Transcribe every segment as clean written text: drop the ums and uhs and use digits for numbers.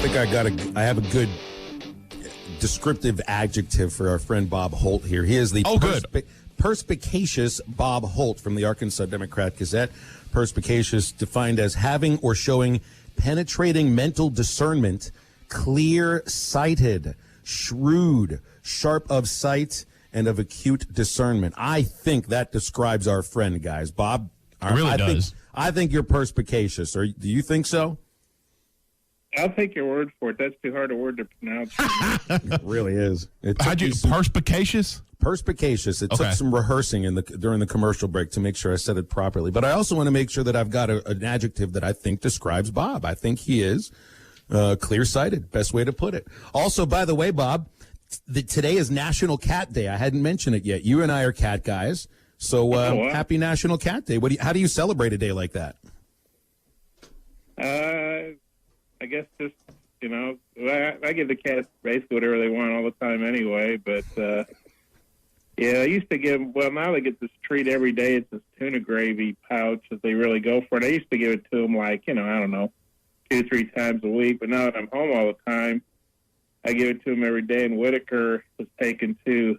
think I have a good descriptive adjective for our friend Bob Holt here. He is the perspicacious Bob Holt from the Arkansas Democrat-Gazette. Perspicacious defined as having or showing penetrating mental discernment, clear-sighted, shrewd, sharp of sight, and of acute discernment. I think that describes our friend, guys. Bob, it really does. I think you're perspicacious. Do you think so? I'll take your word for it. That's too hard a word to pronounce. It really is. How'd you perspicacious? Perspicacious. It took some rehearsing during the commercial break to make sure I said it properly. But I also want to make sure that I've got an adjective that I think describes Bob. I think he is clear-sighted. Best way to put it. Also, by the way, Bob, today is National Cat Day. I hadn't mentioned it yet. You and I are cat guys. So happy National Cat Day. How do you celebrate a day like that? I guess just, I give the cats basically whatever they want all the time anyway. But, I used to give, now they get this treat every day. It's this tuna gravy pouch that they really go for. And I used to give it to them I don't know, 2-3 times a week. But now that I'm home all the time, I give it to them every day. And Whitaker was taken to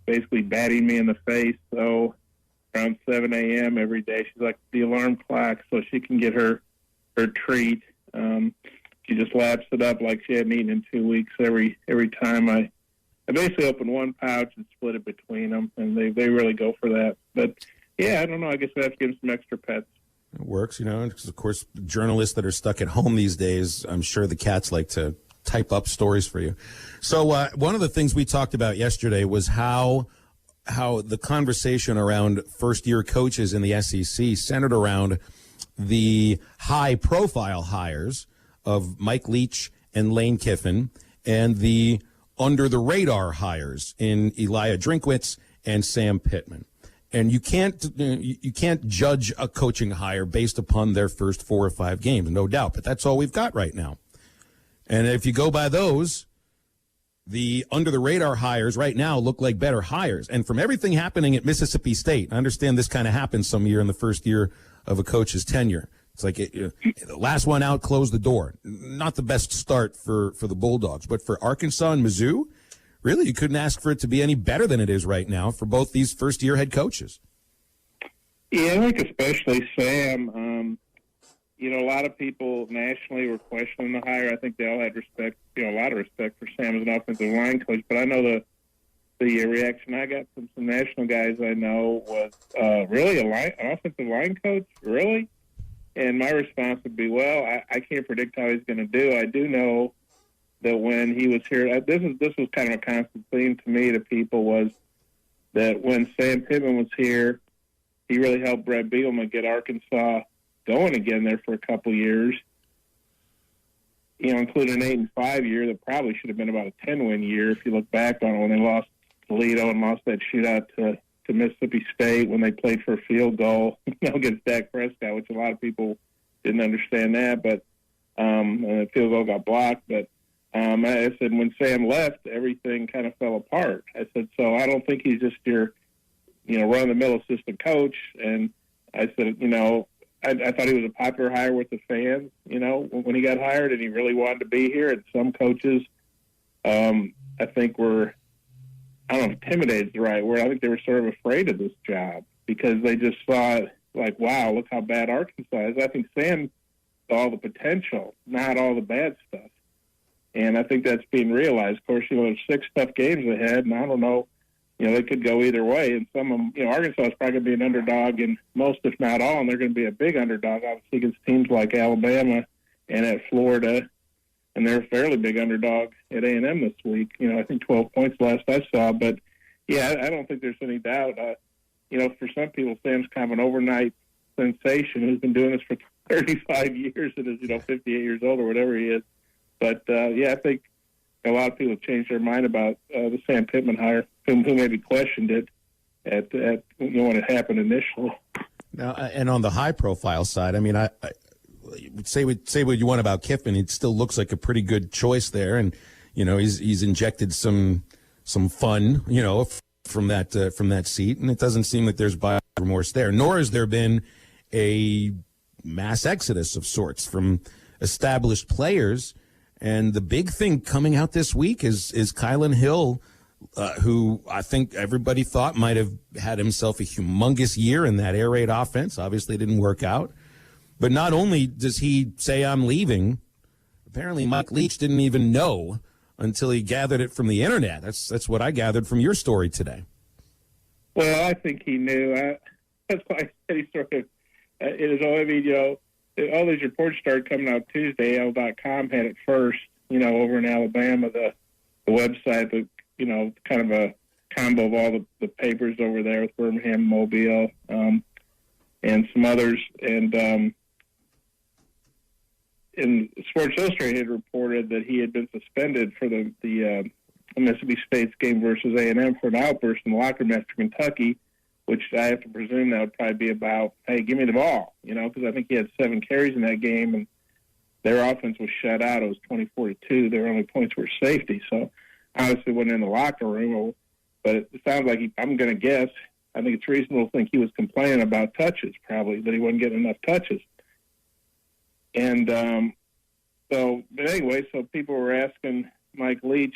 basically batting me in the face. So around 7 a.m. every day, she's like the alarm clock so she can get her treat. She just laps it up like she hadn't eaten in 2 weeks every time. I basically open one pouch and split it between them, and they really go for that. But, I don't know. I guess we have to give them some extra pets. It works, because, of course, journalists that are stuck at home these days, I'm sure the cats like to type up stories for you. So one of the things we talked about yesterday was how the conversation around first-year coaches in the SEC centered around the high-profile hires of Mike Leach and Lane Kiffin and the under-the-radar hires in Elijah Drinkwitz and Sam Pittman. And you can't judge a coaching hire based upon their first 4 or 5 games, no doubt. But that's all we've got right now. And if you go by those, the under-the-radar hires right now look like better hires. And from everything happening at Mississippi State, I understand this kind of happens some year in the first year of a coach's tenure. It's like the last one out closed the door. Not the best start for the Bulldogs. But for Arkansas and Mizzou, really, you couldn't ask for it to be any better than it is right now for both these first-year head coaches. Yeah, I think especially Sam. A lot of people nationally were questioning the hire. I think they all had respect, a lot of respect for Sam as an offensive line coach. But I know the reaction I got from some national guys I know was, really, an offensive line coach? Really? And my response would be, I can't predict how he's going to do. I do know that when he was here, this was kind of a constant theme to me to people, was that when Sam Pittman was here, he really helped Brett Bielema get Arkansas going again there for a couple years, including an 8-5 year that probably should have been about a 10-win year if you look back on it, when they lost Toledo and lost that shootout to Mississippi State when they played for a field goal against Dak Prescott, which a lot of people didn't understand that, but and the field goal got blocked. But I said when Sam left, everything kind of fell apart. I said, so I don't think he's just your, run-of-the-mill assistant coach. And I said, I thought he was a popular hire with the fans, when he got hired, and he really wanted to be here. And some coaches, I think were, I don't know if intimidated is the right word. I think they were sort of afraid of this job because they just saw it like, wow, look how bad Arkansas is. I think Sam saw the potential, not all the bad stuff. And I think that's being realized. Of course, there's 6 tough games ahead, and I don't know, they could go either way. And some of them, Arkansas is probably going to be an underdog in most, if not all, and they're going to be a big underdog, obviously, against teams like Alabama and at Florida. And they're a fairly big underdog at A&M this week. I think 12 points last I saw. But, I don't think there's any doubt. For some people, Sam's kind of an overnight sensation who's been doing this for 35 years and is, 58 years old or whatever he is. But, I think a lot of people have changed their mind about the Sam Pittman hire, who maybe questioned it at when it happened initially. Now, and on the high-profile side, I mean, I say what you want about Kiffin, it still looks like a pretty good choice there, and he's injected some fun, from that seat, and it doesn't seem like there's buyer's remorse there. Nor has there been a mass exodus of sorts from established players. And the big thing coming out this week is Kylan Hill, who I think everybody thought might have had himself a humongous year in that air raid offense. Obviously, it didn't work out. But not only does he say, I'm leaving, apparently Mike Leach didn't even know until he gathered it from the internet. That's what I gathered from your story today. Well, I think he knew. That's why I said he sort of, it is all, I mean, all these reports started coming out Tuesday. AL.com had it first, over in Alabama, the website, kind of a combo of all the papers over there with Birmingham, Mobile, and some others. And Sports Illustrated had reported that he had been suspended for the Mississippi State's game versus A&M for an outburst in the locker room after Kentucky, which I have to presume that would probably be about, hey, give me the ball, because I think he had 7 carries in that game, and their offense was shut out. It was 24-2. Their only points were safety. So obviously wasn't in the locker room, but it sounds like I'm going to guess, I think it's reasonable to think he was complaining about touches, probably, that he wasn't getting enough touches. And but anyway, so people were asking Mike Leach.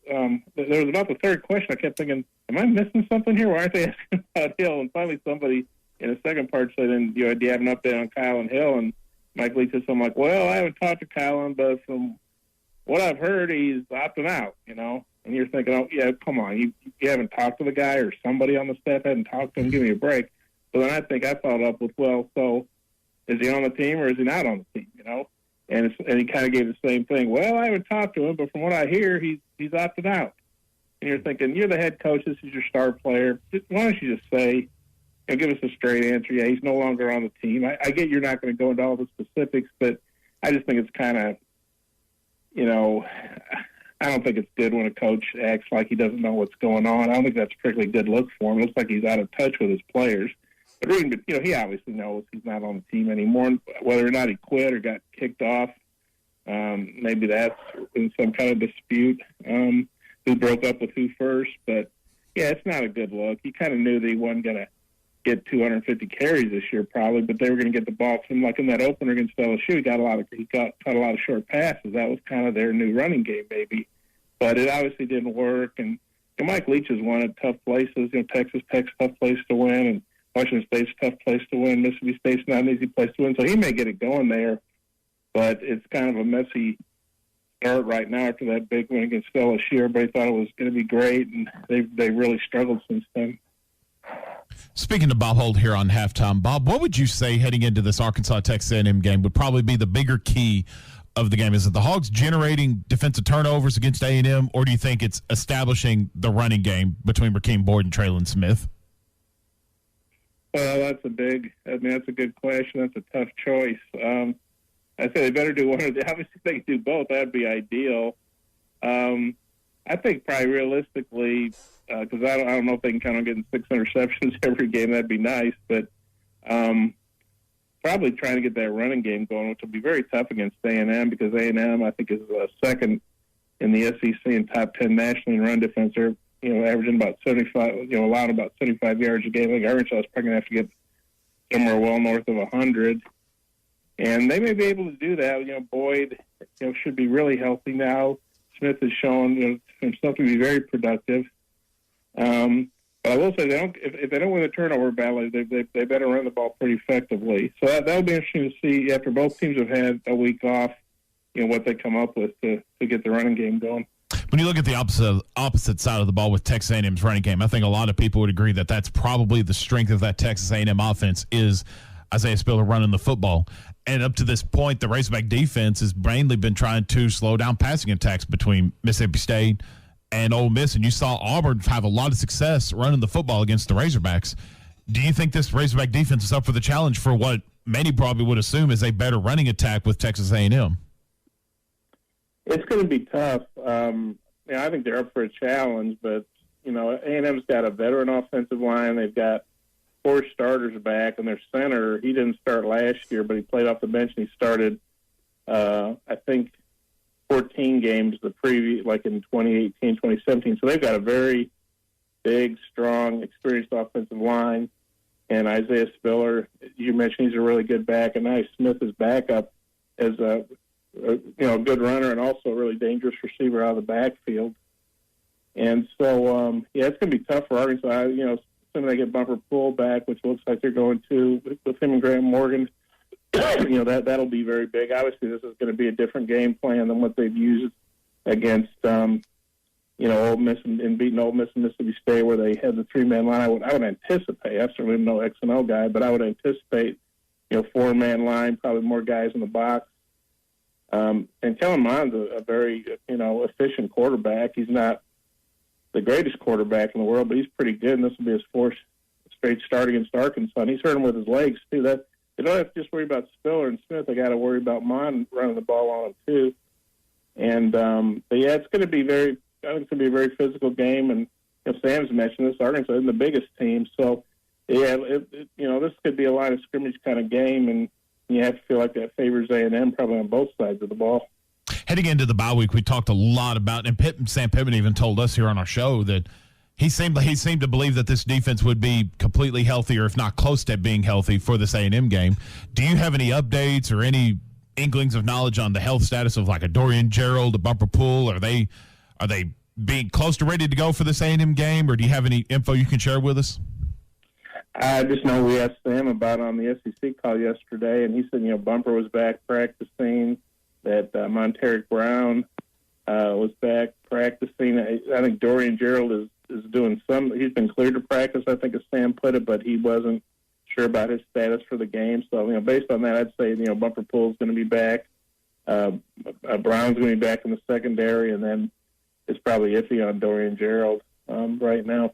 There was about the third question. I kept thinking, am I missing something here? Why aren't they asking about Hill? And finally somebody in the second part said, do you have an update on Kylan Hill? And Mike Leach said something like, well, I haven't talked to Kylan, but from what I've heard, he's opting out, And you're thinking, oh, yeah, come on. You haven't talked to the guy, or somebody on the staff hadn't talked to him? Give me a break. So then I think I followed up with, well, so is he on the team or is he not on the team, And he kind of gave the same thing. Well, I haven't talked to him, but from what I hear, he's opted out. And you're thinking, you're the head coach. This is your star player. Why don't you just say, give us a straight answer? Yeah, he's no longer on the team. I get you're not going to go into all the specifics, but I just think it's kind of, I don't think it's good when a coach acts like he doesn't know what's going on. I don't think that's a particularly good look for him. It looks like he's out of touch with his players. But he obviously knows he's not on the team anymore. Whether or not he quit or got kicked off, maybe that's in some kind of dispute. Who broke up with who first? But yeah, it's not a good look. He kind of knew that he wasn't going to get 250 carries this year, probably, but they were going to get the ball from, like in that opener against LSU. He caught a lot of short passes. That was kind of their new running game, maybe. But it obviously didn't work. And Mike Leach has won at tough places. Texas Tech's a tough place to win, and Washington State's a tough place to win. Mississippi State's not an easy place to win. So he may get it going there, but it's kind of a messy start right now after that big win against LSU. Everybody thought it was going to be great, and they really struggled since then. Speaking to Bob Holt here on halftime, Bob, what would you say heading into this Arkansas-Texas A&M game would probably be the bigger key of the game? Is it the Hogs generating defensive turnovers against A&M, or do you think it's establishing the running game between Rakeem Boyd and Traylon Smith? Well, that's a good question. That's a tough choice. I say they better do one of the. Obviously, if they can do both, that'd be ideal. I think probably realistically, because I don't know if they can count on getting 6 interceptions every game. That'd be nice, but probably trying to get that running game going, which will be very tough against A&M, because A&M, I think, is second in the SEC and top 10 nationally in run defense. They're averaging about 75, allowing about 75 yards a game. I think Arkansas is probably going to have to get somewhere well north of 100. And they may be able to do that. Boyd, should be really healthy now. Smith has shown himself to be very productive. But I will say, if they don't win the turnover battle, they better run the ball pretty effectively. So that'll be interesting to see after both teams have had a week off, what they come up with to get the running game going. When you look at the opposite side of the ball with Texas A&M's running game, I think a lot of people would agree that that's probably the strength of that Texas A&M offense is Isaiah Spiller running the football. And up to this point, the Razorback defense has mainly been trying to slow down passing attacks between Mississippi State and Ole Miss. And you saw Auburn have a lot of success running the football against the Razorbacks. Do you think this Razorback defense is up for the challenge for what many probably would assume is a better running attack with Texas A&M? It's going to be tough. I think they're up for a challenge, but, A&M's got a veteran offensive line. They've got 4 starters back, and their center, he didn't start last year, but he played off the bench, and he started, I think, 14 games in 2018, 2017. So they've got a very big, strong, experienced offensive line. And Isaiah Spiller, you mentioned he's a really good back, and now Smith is back up as a good runner and also a really dangerous receiver out of the backfield. And so, it's going to be tough for Arkansas. Assuming they get Bumper Pool back, which looks like they're going to, with him and Graham Morgan, that'll be very big. Obviously, this is going to be a different game plan than what they've used against, Ole Miss and beating Ole Miss and Mississippi State, where they had the 3-man line. I would anticipate. I certainly am no X&O guy, but I would anticipate, 4-man line, probably more guys in the box. And Kellen Mond's a very, efficient quarterback. He's not the greatest quarterback in the world, but he's pretty good, and this will be his fourth straight start against Arkansas. And he's hurt him with his legs, too. They don't have to just worry about Spiller and Smith. They got to worry about Mond running the ball on him, too. And, it's going to be I think it's going to be a very physical game. And, Sam's mentioned this, Arkansas isn't the biggest team. So, this could be a line of scrimmage kind of game, and you have to feel like that favors A&M probably on both sides of the ball. Heading into the bye week, we talked a lot about, and Sam Pittman even told us here on our show that he seemed to believe that this defense would be completely healthy, or if not close to being healthy, for this A&M game. Do you have any updates or any inklings of knowledge on the health status of like a Dorian Gerald, a Bumper Pool? Are they being close to ready to go for this A&M game, or do you have any info you can share with us? I just know we asked Sam about on the SEC call yesterday, and he said, Bumper was back practicing, that Monteric Brown was back practicing. I think Dorian Gerald is doing he's been cleared to practice, I think, as Sam put it, but he wasn't sure about his status for the game. So, based on that, I'd say, Bumper Pool's going to be back. Brown's going to be back in the secondary, and then it's probably iffy on Dorian Gerald right now.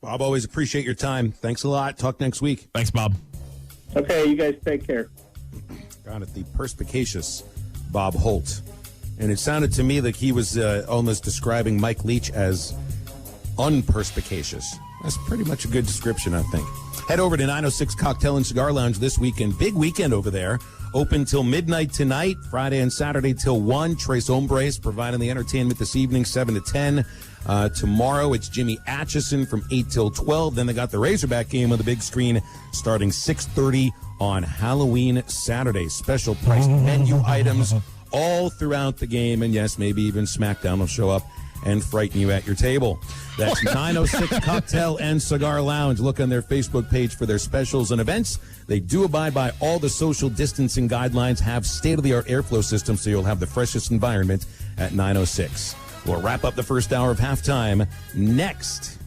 Bob, always appreciate your time. Thanks a lot. Talk next week. Thanks, Bob. Okay, you guys take care. Got it. The perspicacious Bob Holt. And it sounded to me like he was almost describing Mike Leach as unperspicacious. That's pretty much a good description, I think. Head over to 906 Cocktail and Cigar Lounge this weekend. Big weekend over there. Open till midnight tonight, Friday and Saturday till 1. Tres Hombres providing the entertainment this evening, 7 to 10. Tomorrow, it's Jimmy Atchison from 8 till 12. Then they got the Razorback game on the big screen starting 6:30 on Halloween Saturday. Special priced menu items all throughout the game. And yes, maybe even SmackDown will show up and frighten you at your table. That's 906 Cocktail and Cigar Lounge. Look on their Facebook page for their specials and events. They do abide by all the social distancing guidelines, have state-of-the-art airflow systems, so you'll have the freshest environment at 906. We'll wrap up the first hour of halftime next.